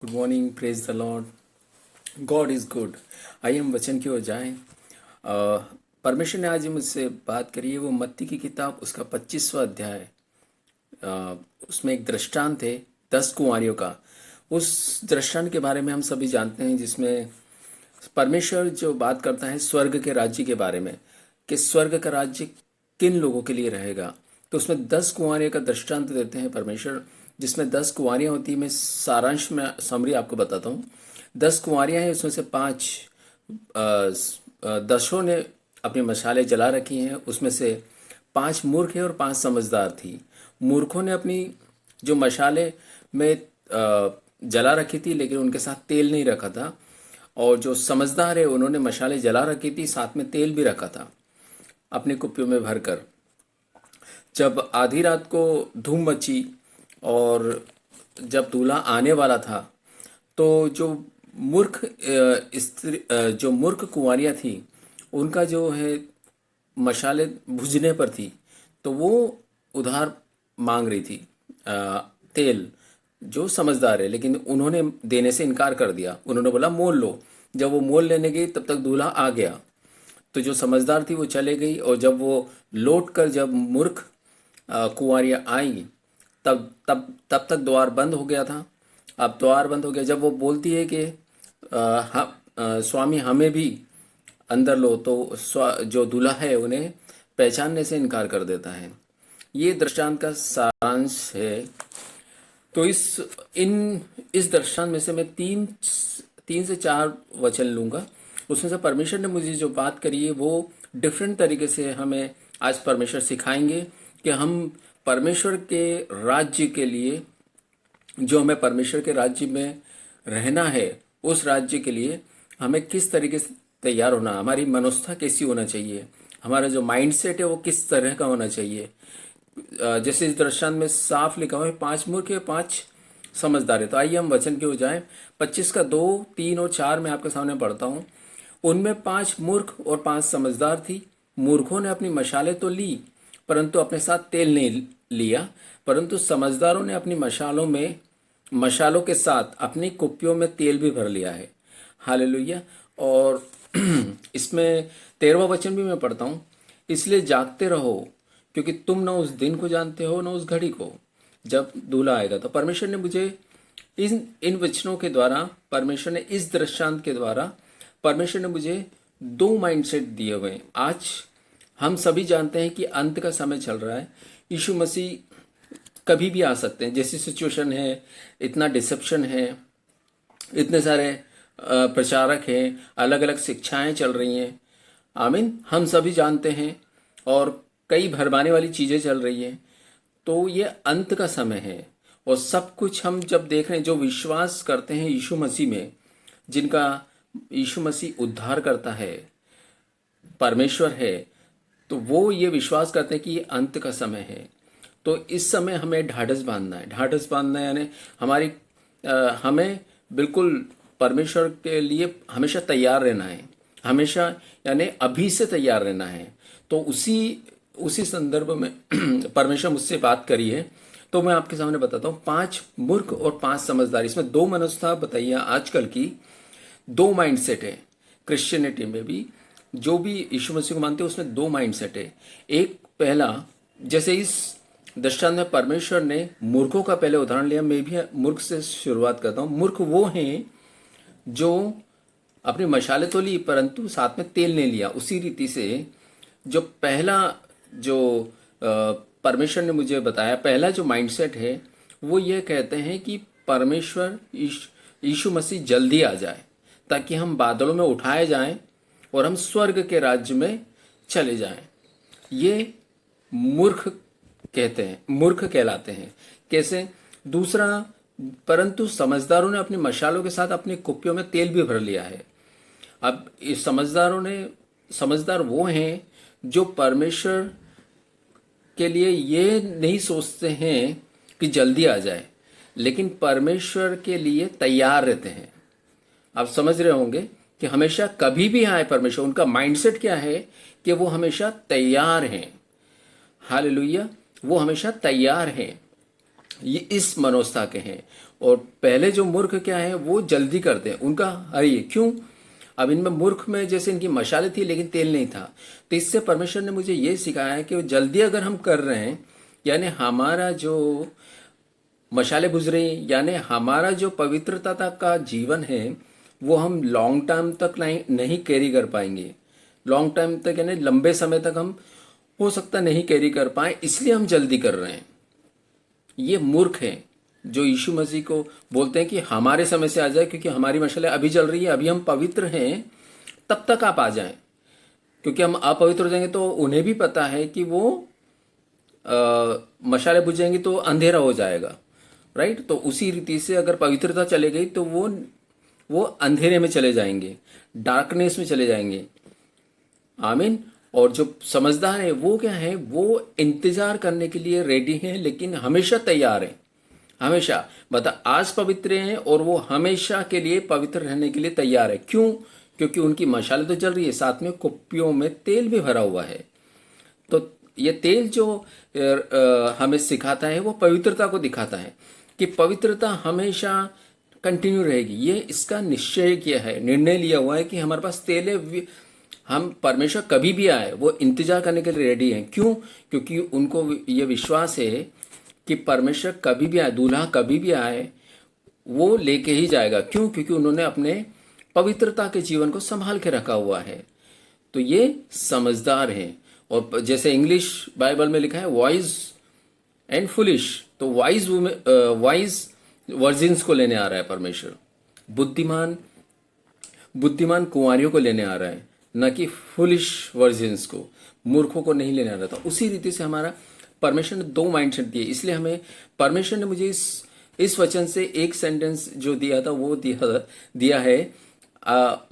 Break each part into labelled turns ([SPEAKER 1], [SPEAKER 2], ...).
[SPEAKER 1] Good morning, praise the Lord. God is good. आइए हम वचन की ओर जाएं। परमेश्वर ने आज मुझसे बात करी है, वो मत्ती की किताब उसका 25वां अध्याय। अ, उसमें एक दृष्टांत है 10 कुंवारियों का। उस दृष्टांत के बारे में हम सभी जानते हैं, जिसमें परमेश्वर जो बात करता है स्वर्ग के राज्य के बारे में, कि स्वर्ग का राज्य किन लोगों के लिए रहेगा। तो उसमें 10 कुंवारियों का दृष्टांत देते हैं परमेश्वर, जिसमें 10 कुंवारियां होती हैं। मैं सारांश में समरी आपको बताता हूँ। 10 कुंवारियां हैं, उसमें से 5 दसों ने अपनी मशालें जला रखी हैं। उसमें से 5 मूर्ख हैं और 5 समझदार थी। मूर्खों ने अपनी जो मशाले में जला रखी थी, लेकिन उनके साथ तेल नहीं रखा था। और जो समझदार है, उन्होंने मशाले जला रखी थी, साथ में तेल भी रखा था अपनी कुप्पियों में भरकर। जब आधी रात को धूम मची और जब दूल्हा आने वाला था, तो जो जो मूर्ख कुंवारियां थी, उनका जो है मशाले बुझने पर थी, तो वो उधार मांग रही थी तेल। जो समझदार है, लेकिन उन्होंने देने से इनकार कर दिया। उन्होंने बोला मोल लो। जब वो मोल लेने गई, तब तक दूल्हा आ गया। तो जो समझदार थी वो चले गई, और जब वो लौट कर जब मूर्ख कुंवारियां आई, तब तक द्वार बंद हो गया था। अब द्वार बंद हो गया। जब वो बोलती है कि स्वामी हमें भी अंदर लो, तो जो दूल्हा है उन्हें पहचानने से इनकार कर देता है। ये दृष्टांत का सारांश है। तो इस दृष्टांत में से मैं तीन से चार वचन लूंगा। उसमें से परमेश्वर ने मुझे जो बात करी है, वो डिफरेंट तरीके से हमें आज परमेश्वर सिखाएंगे कि हम परमेश्वर के राज्य के लिए, जो हमें परमेश्वर के राज्य में रहना है, उस राज्य के लिए हमें किस तरीके से तैयार होना, हमारी मनोस्था कैसी होना चाहिए, हमारा जो माइंडसेट है वो किस तरह का होना चाहिए। जैसे इस दृष्टांत में साफ लिखा हुआ है 5 मूर्ख है, 5 समझदार है। तो आइए हम वचन की ओर जाएं। 25 का 2, 3 और 4 मैं आपके सामने पढ़ता हूँ। उनमें 5 मूर्ख और 5 समझदार थी। मूर्खों ने अपनी मशालें तो ली, परंतु अपने साथ तेल नहीं लिया। परंतु समझदारों ने अपनी मशालों के साथ अपनी कुप्पियों में तेल भी भर लिया है। हालेलुया। और इसमें 13वां वचन भी मैं पढ़ता हूँ। इसलिए जागते रहो, क्योंकि तुम न उस दिन को जानते हो, न उस घड़ी को जब दूल्हा आएगा। तो परमेश्वर ने मुझे इन वचनों के द्वारा, परमेश्वर ने इस दृष्टांत के द्वारा, परमेश्वर ने मुझे 2 माइंडसेट दिए हुए हैं। आज हम सभी जानते हैं कि अंत का समय चल रहा है। यीशु मसीह कभी भी आ सकते हैं। जैसी सिचुएशन है, इतना डिसेप्शन है, इतने सारे प्रचारक हैं, अलग अलग शिक्षाएं चल रही हैं। आमीन, हम सभी जानते हैं। और कई भरमाने वाली चीजें चल रही हैं। तो ये अंत का समय है। और सब कुछ हम जब देख रहे हैं, जो विश्वास करते हैं यीशु मसीह में, जिनका यीशु मसीह उद्धार करता है, परमेश्वर है, तो वो ये विश्वास करते हैं कि ये अंत का समय है। तो इस समय हमें ढाढ़स बांधना है। ढाढ़स बांधना है यानी हमें बिल्कुल परमेश्वर के लिए हमेशा तैयार रहना है। हमेशा यानी अभी से तैयार रहना है। तो उसी संदर्भ में परमेश्वर मुझसे बात करी है। तो मैं आपके सामने बताता हूँ 5 मूर्ख और 5 समझदार। इसमें 2 मनोस्था बताइए आजकल की। 2 माइंडसेट है क्रिश्चियनिटी में भी। जो भी यीशु मसीह को मानते हैं, उसमें 2 माइंडसेट है। एक पहला, जैसे इस दृष्टांत में परमेश्वर ने मूर्खों का पहले उदाहरण लिया, मैं भी मूर्ख से शुरुआत करता हूँ। मूर्ख वो हैं जो अपनी मशाले तो ली, परंतु साथ में तेल नहीं लिया। उसी रीति से जो पहला जो परमेश्वर ने मुझे बताया, पहला जो माइंडसेट है, वो ये कहते हैं कि परमेश्वर यीशु मसीह जल्दी आ जाए, ताकि हम बादलों में उठाए जाएं और हम स्वर्ग के राज्य में चले जाएं। ये मूर्ख कहते हैं, मूर्ख कहलाते हैं। कैसे? दूसरा, परंतु समझदारों ने अपनी मशालों के साथ अपनी कुप्पियों में तेल भी भर लिया है। अब इस समझदार वो हैं जो परमेश्वर के लिए ये नहीं सोचते हैं कि जल्दी आ जाए, लेकिन परमेश्वर के लिए तैयार रहते हैं। आप समझ रहे होंगे कि हमेशा कभी भी आए परमेश्वर, उनका माइंडसेट क्या है कि वो हमेशा तैयार हैं। हालेलुया, वो हमेशा तैयार हैं। ये इस मनोस्था के हैं। और पहले जो मूर्ख क्या है वो जल्दी करते हैं, उनका हरी है। क्यों? अब इनमें मूर्ख में जैसे इनकी मशाले थी लेकिन तेल नहीं था। तो इससे परमेश्वर ने मुझे ये सिखाया है कि जल्दी अगर हम कर रहे हैं, यानी हमारा जो मशाले बुझ रही हैं, यानी हमारा जो पवित्रता तक का जीवन है वो हम लॉन्ग टाइम तक नहीं कैरी कर पाएंगे। लॉन्ग टाइम तक यानी लंबे समय तक हम हो सकता नहीं कैरी कर पाए, इसलिए हम जल्दी कर रहे हैं। ये मूर्ख हैं जो यीशु मसीह को बोलते हैं कि हमारे समय से आ जाए, क्योंकि हमारी मशालें अभी जल रही है, अभी हम पवित्र हैं, तब तक आप आ जाएं। क्योंकि हम अपवित्र हो जाएंगे तो उन्हें भी पता है कि वो मशाले बुझेंगी तो अंधेरा हो जाएगा, राइट। तो उसी रीति से अगर पवित्रता चले गई तो वो अंधेरे में चले जाएंगे, डार्कनेस में चले जाएंगे। आमीन। और जो समझदार है वो क्या है, वो इंतजार करने के लिए रेडी है, लेकिन हमेशा तैयार है। हमेशा बता आज पवित्र हैं और वो हमेशा के लिए पवित्र रहने के लिए तैयार है। क्यों? क्योंकि उनकी मशालें तो जल रही है, साथ में कुप्पियों में तेल भी भरा हुआ है। तो ये तेल जो हमें सिखाता है वो पवित्रता को दिखाता है कि पवित्रता हमेशा कंटिन्यू रहेगी। ये इसका निश्चय किया है, निर्णय लिया हुआ है कि हमारे पास तेल है। हम परमेश्वर कभी भी आए वो इंतजार करने के लिए रेडी हैं। क्यों? क्योंकि उनको ये विश्वास है कि परमेश्वर कभी भी आए, दूल्हा कभी भी आए वो लेके ही जाएगा। क्यों? क्योंकि उन्होंने अपने पवित्रता के जीवन को संभाल के रखा हुआ है। तो ये समझदार हैं। और जैसे इंग्लिश बाइबल में लिखा है वाइज एंड फुलिश, तो वाइज वर्जिन्स को लेने आ रहा है परमेश्वर। बुद्धिमान कुंवारियों को लेने आ रहा है, न कि फुलिश वर्जिन्स को, मूर्खों को नहीं लेने आ रहा था। उसी रीति से हमारा परमेश्वर ने दो माइंडसेट दिए। इसलिए हमें परमेश्वर ने मुझे इस वचन से एक सेंटेंस जो दिया था वो दिया है।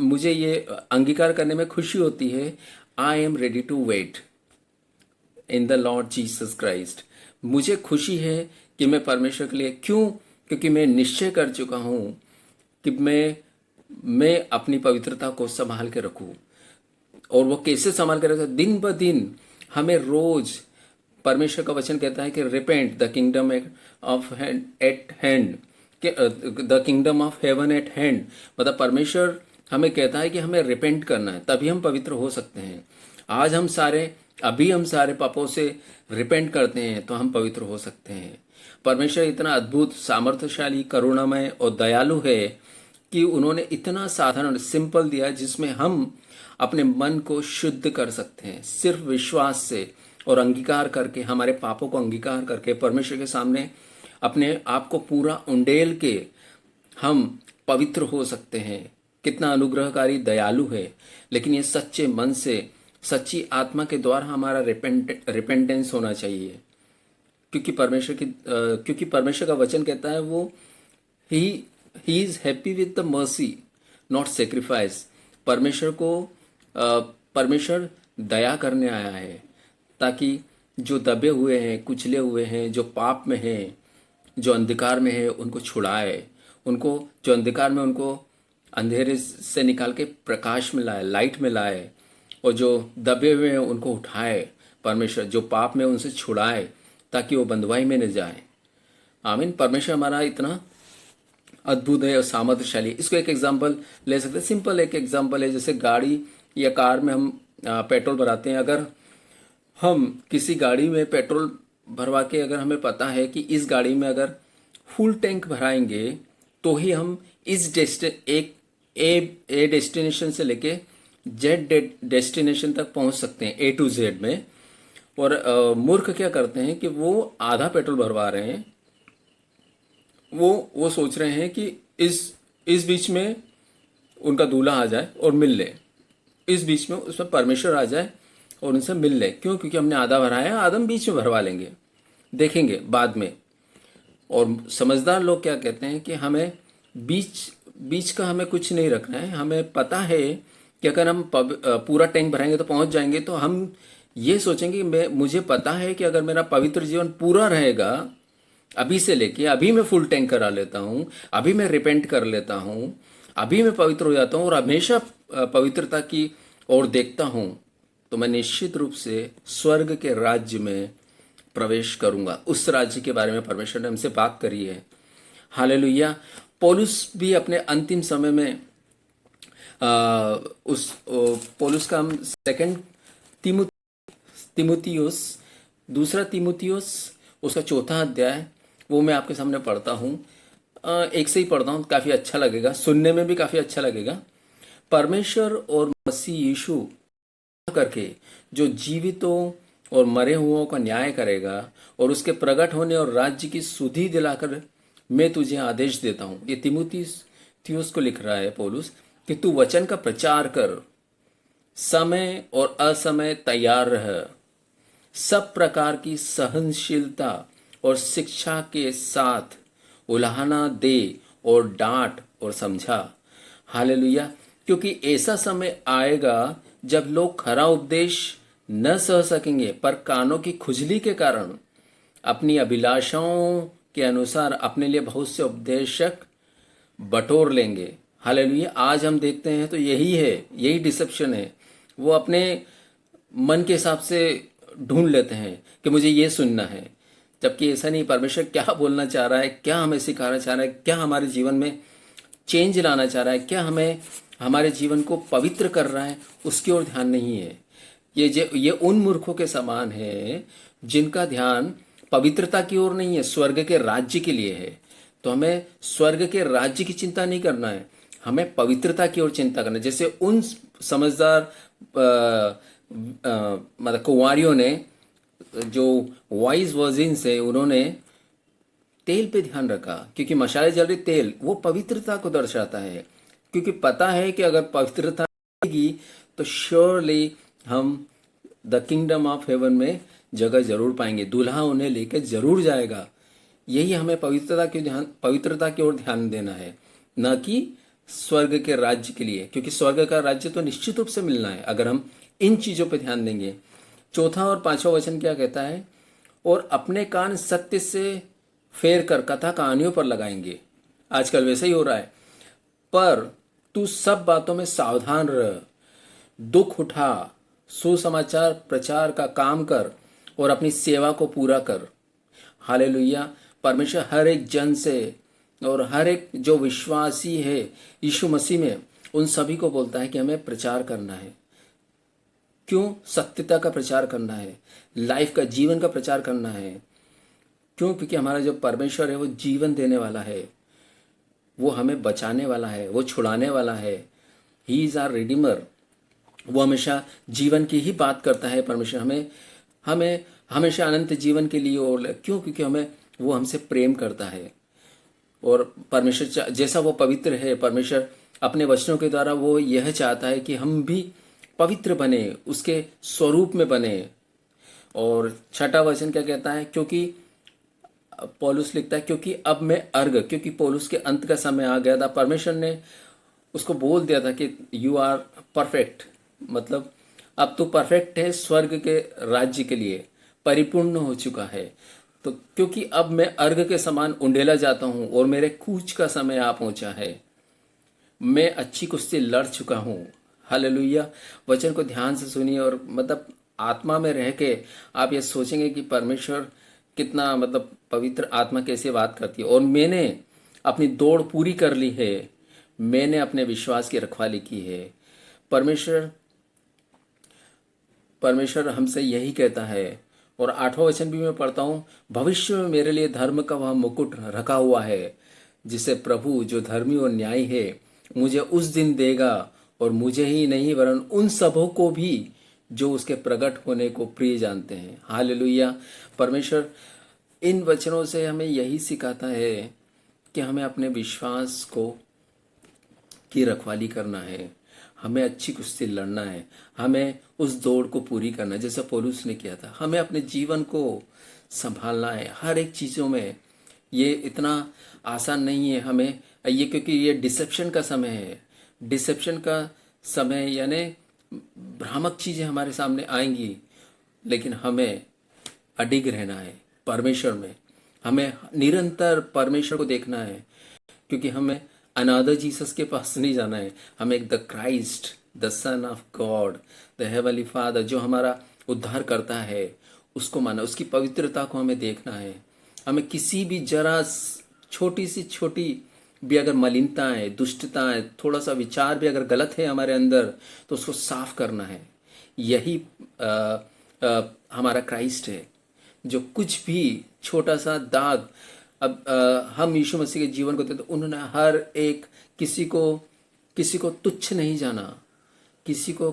[SPEAKER 1] मुझे ये अंगीकार करने में खुशी होती है। I am ready to wait in the Lord Jesus Christ. मुझे खुशी है कि मैं परमेश्वर के लिए, क्यों? क्योंकि मैं निश्चय कर चुका हूं कि मैं अपनी पवित्रता को संभाल के रखूं। और वो कैसे संभाल के रखा? दिन ब दिन हमें रोज परमेश्वर का वचन कहता है कि repent the kingdom of eight hand, the kingdom of haven eight hand. मतलब परमेश्वर हमें कहता है कि हमें रिपेंट करना है, तभी हम पवित्र हो सकते हैं। आज हम सारे पापों से रिपेंट करते हैं तो हम पवित्र हो सकते हैं। परमेश्वर इतना अद्भुत, सामर्थ्यशाली, करुणामय और दयालु है कि उन्होंने इतना साधारण सिंपल दिया जिसमें हम अपने मन को शुद्ध कर सकते हैं सिर्फ विश्वास से, और अंगीकार करके, हमारे पापों को अंगीकार करके परमेश्वर के सामने अपने आप को पूरा उंडेल के हम पवित्र हो सकते हैं। कितना अनुग्रहकारी, दयालु है। लेकिन ये सच्चे मन से, सच्ची आत्मा के द्वारा हमारा रिपेंटेंस होना चाहिए। क्योंकि परमेश्वर का वचन कहता है वो he is happy with the mercy not sacrifice. परमेश्वर दया करने आया है ताकि जो दबे हुए हैं, कुचले हुए हैं, जो पाप में हैं, जो अंधकार में है, उनको छुड़ाए। उनको जो अंधकार में, उनको अंधेरे से निकाल के प्रकाश में लाए, लाइट में लाए। और जो दबे हुए हैं उनको उठाए परमेश्वर, जो पाप में उनसे छुड़ाए ताकि वो बंधुआई में न जाए। आमीन। परमेश्वर हमारा इतना अद्भुत है और सामर्थ्यशाली। इसको एक एग्जांपल ले सकते हैं, सिंपल एक एग्जांपल है। जैसे गाड़ी या कार में हम पेट्रोल भराते हैं। अगर हम किसी गाड़ी में पेट्रोल भरवा के, अगर हमें पता है कि इस गाड़ी में अगर फुल टैंक भराएंगे तो ही हम इस ए डेस्टिनेशन से लेके जेड डेस्टिनेशन तक पहुंच सकते हैं, A to Z में। और मूर्ख क्या करते हैं कि वो आधा पेट्रोल भरवा रहे हैं। वो सोच रहे हैं कि इस बीच में उनका दूल्हा आ जाए और मिल ले, इस बीच में उसमें परमेश्वर आ जाए और उनसे मिल ले। क्यों? क्योंकि हमने आधा भराया, आधा बीच में भरवा लेंगे, देखेंगे बाद में। और समझदार लोग क्या कहते हैं कि हमें बीच का हमें कुछ नहीं रखना है। हमें पता है कि अगर हम पूरा टैंक भराएंगे तो पहुंच जाएंगे। तो हम ये सोचेंगे मुझे पता है कि अगर मेरा पवित्र जीवन पूरा रहेगा, अभी से लेके अभी मैं फुल टैंक करा लेता हूँ, अभी मैं रिपेंट कर लेता हूँ, अभी मैं पवित्र हो जाता हूँ और हमेशा पवित्रता की ओर देखता हूँ, तो मैं निश्चित रूप से स्वर्ग के राज्य में प्रवेश करूंगा। उस राज्य के बारे में परमेश्वर ने हमसे बात करी है। हालेलुया। पौलुस भी अपने अंतिम समय में पौलुस का हम सेकंड तिमुथियुस, दूसरा तिमुथियुस, उसका चौथा अध्याय, वो मैं आपके सामने पढ़ता हूँ। एक से ही पढ़ता हूँ, काफ़ी अच्छा लगेगा, सुनने में भी काफ़ी अच्छा लगेगा। परमेश्वर और मसीह यीशु करके जो जीवितों और मरे हुओं का न्याय करेगा और उसके प्रकट होने और राज्य की सुधि दिलाकर मैं तुझे आदेश देता हूँ। ये तिमुथियुस को लिख रहा है पौलुस कि तू वचन का प्रचार कर, समय और असमय तैयार रह, सब प्रकार की सहनशीलता और शिक्षा के साथ उलाहना दे और डांट और समझा। हालेलुया। क्योंकि ऐसा समय आएगा जब लोग खरा उपदेश न सह सकेंगे, पर कानों की खुजली के कारण अपनी अभिलाषाओं के अनुसार अपने लिए बहुत से उपदेशक बटोर लेंगे। हालेलुया। आज हम देखते हैं तो यही है, यही डिसेप्शन है। वो अपने मन के हिसाब से ढूंढ लेते हैं कि मुझे ये सुनना है, जबकि ऐसा नहीं। परमेश्वर क्या बोलना चाह रहा है, क्या हमें सिखाना चाह रहा है, क्या हमारे जीवन में चेंज लाना चाह रहा है, क्या हमें हमारे जीवन को पवित्र कर रहा है, उसकी ओर ध्यान नहीं है। ये उन मूर्खों के समान है जिनका ध्यान पवित्रता की ओर नहीं है, स्वर्ग के राज्य के लिए है। तो हमें स्वर्ग के राज्य की चिंता नहीं करना है, हमें पवित्रता की ओर चिंता करना है। जैसे उन समझदार मतलब कुंवारियों ने, जो वाइज वर्जिन्स है, उन्होंने तेल पे ध्यान रखा, क्योंकि मशाले जल रही, तेल वो पवित्रता को दर्शाता है। क्योंकि पता है कि अगर पवित्रता रहेगी तो श्योरली हम द किंगडम ऑफ हेवन में जगह जरूर पाएंगे, दूल्हा उन्हें लेकर जरूर जाएगा। यही हमें पवित्रता की ओर ध्यान देना है, न कि स्वर्ग के राज्य के लिए, क्योंकि स्वर्ग का राज्य तो निश्चित रूप से मिलना है अगर हम इन चीजों पे ध्यान देंगे। चौथा और पांचवा वचन क्या कहता है? और अपने कान सत्य से फेर कर कथा कहानियों पर लगाएंगे। आजकल वैसे ही हो रहा है। पर तू सब बातों में सावधान रह, दुख उठा, सुसमाचार प्रचार का काम कर और अपनी सेवा को पूरा कर। हालेलुया। परमेश्वर हर एक जन से और हर एक जो विश्वासी है यीशु मसीह में, उन सभी को बोलता है कि हमें प्रचार करना है। क्यों? सत्यता का प्रचार करना है, लाइफ का, जीवन का प्रचार करना है। क्यों? क्योंकि हमारा जो परमेश्वर है वो जीवन देने वाला है, वो हमें बचाने वाला है, वो छुड़ाने वाला है। He is our redeemer. वो हमेशा जीवन की ही बात करता है। परमेश्वर हमें हमें हमेशा अनंत जीवन के लिए, और क्यों? क्योंकि वो हमसे प्रेम करता है। और परमेश्वर जैसा वो पवित्र है, परमेश्वर अपने वचनों के द्वारा वो यह चाहता है कि हम भी पवित्र बने, उसके स्वरूप में बने। और छठा वचन क्या कहता है? क्योंकि पौलुस लिखता है, क्योंकि अब मैं अर्घ, क्योंकि पौलुस के अंत का समय आ गया था। परमेश्वर ने उसको बोल दिया था कि यू आर परफेक्ट, मतलब अब तो परफेक्ट है, स्वर्ग के राज्य के लिए परिपूर्ण हो चुका है। तो क्योंकि अब मैं अर्घ के समान उंडेला जाता हूं और मेरे कूच का समय आ पहुंचा है, मैं अच्छी कुश्ती लड़ चुका हूं। हालेलुया। वचन को ध्यान से सुनिए और मतलब आत्मा में रह के आप ये सोचेंगे कि परमेश्वर कितना, मतलब पवित्र आत्मा कैसे बात करती है। और मैंने अपनी दौड़ पूरी कर ली है, मैंने अपने विश्वास की रखवाली की है। परमेश्वर परमेश्वर हमसे यही कहता है। और आठवां वचन भी मैं पढ़ता हूं, भविष्य में मेरे लिए धर्म का वह मुकुट रखा हुआ है, जिसे प्रभु जो धर्मी और न्यायी है मुझे उस दिन देगा, और मुझे ही नहीं वरन उन सबों को भी जो उसके प्रकट होने को प्रिय जानते हैं। हालेलुया। परमेश्वर इन वचनों से हमें यही सिखाता है कि हमें अपने विश्वास को की रखवाली करना है, हमें अच्छी कुश्ती लड़ना है, हमें उस दौड़ को पूरी करना है जैसा पौलुस ने किया था। हमें अपने जीवन को संभालना है हर एक चीज़ों में। ये इतना आसान नहीं है हमें ये, क्योंकि ये डिसेप्शन का समय है। डिसेप्शन का समय यानी भ्रामक चीज़ें हमारे सामने आएंगी, लेकिन हमें अडिग रहना है परमेश्वर में। हमें निरंतर परमेश्वर को देखना है, क्योंकि हमें अनादर जीसस के पास नहीं जाना है, हमें एक the Christ, the son of God, the heavenly father, जो हमारा उद्धार करता है, उसको माना, उसकी पवित्रता को हमें देखना है। हमें किसी भी जरा छोटी सी छोटी भी अगर मलिनता है, दुष्टता है, थोड़ा सा विचार भी अगर गलत है हमारे अंदर, तो उसको साफ करना है। यही हमारा क्राइस्ट है, जो कुछ भी छोटा सा दाग अब हम यीशु मसीह के जीवन को देखते, उन्होंने हर एक किसी को तुच्छ नहीं जाना, किसी को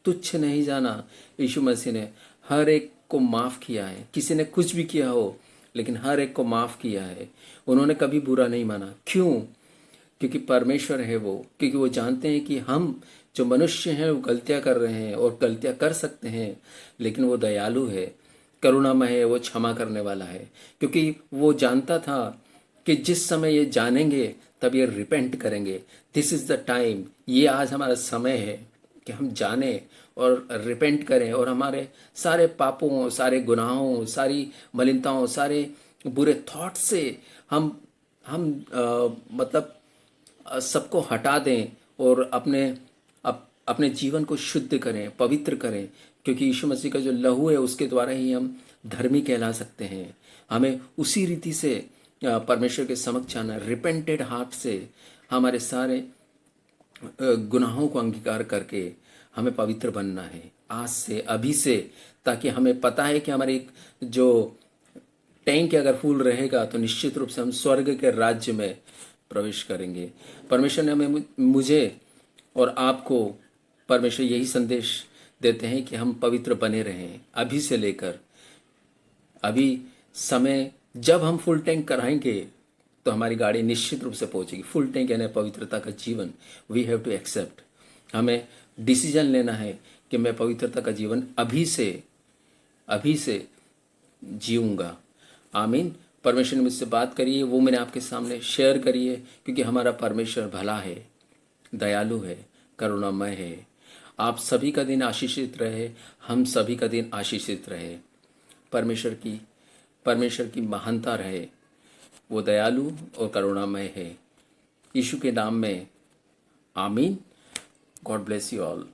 [SPEAKER 1] तुच्छ नहीं जाना। यीशु मसीह ने हर एक को माफ किया है, किसी ने कुछ भी किया हो लेकिन हर एक को माफ किया है। उन्होंने कभी बुरा नहीं माना। क्यों? क्योंकि परमेश्वर है वो, क्योंकि वो जानते हैं कि हम जो मनुष्य हैं वो गलतियां कर रहे हैं और गलतियां कर सकते हैं, लेकिन वो दयालु है, करुणामय है, वो क्षमा करने वाला है। क्योंकि वो जानता था कि जिस समय ये जानेंगे तब ये रिपेंट करेंगे। दिस इज द टाइम, ये आज हमारा समय है कि हम जाने और रिपेंट करें और हमारे सारे पापों, सारे गुनाहों, सारी मलिनताओं, सारे बुरे थॉट से हम मतलब सबको हटा दें और अपने जीवन को शुद्ध करें, पवित्र करें। क्योंकि यीशु मसीह का जो लहू है उसके द्वारा ही हम धर्मी कहला सकते हैं। हमें उसी रीति से परमेश्वर के समक्ष आना, रिपेंटेड हार्ट से हमारे सारे गुनाहों को अंगीकार करके हमें पवित्र बनना है आज से, अभी से, ताकि हमें पता है कि हमारी जो टैंक अगर फुल रहेगा तो निश्चित रूप से हम स्वर्ग के राज्य में प्रवेश करेंगे। परमेश्वर ने हमें, मुझे और आपको, परमेश्वर यही संदेश देते हैं कि हम पवित्र बने रहें अभी से लेकर। अभी समय जब हम फुल टैंक कराएंगे तो हमारी गाड़ी निश्चित रूप से पहुंचेगी। फुल टैंक यानी पवित्रता का जीवन। वी हैव टू एक्सेप्ट, हमें डिसीजन लेना है कि मैं पवित्रता का जीवन अभी से जीऊंगा। आमीन। परमेश्वर ने मुझसे बात करिए, वो मैंने आपके सामने शेयर करिए, क्योंकि हमारा परमेश्वर भला है, दयालु है, करुणामय है। आप सभी का दिन आशीषित रहे, हम सभी का दिन आशीषित रहे। परमेश्वर की महानता रहे, वो दयालु और करुणामय है। यीशु के नाम में आमीन। God bless you all.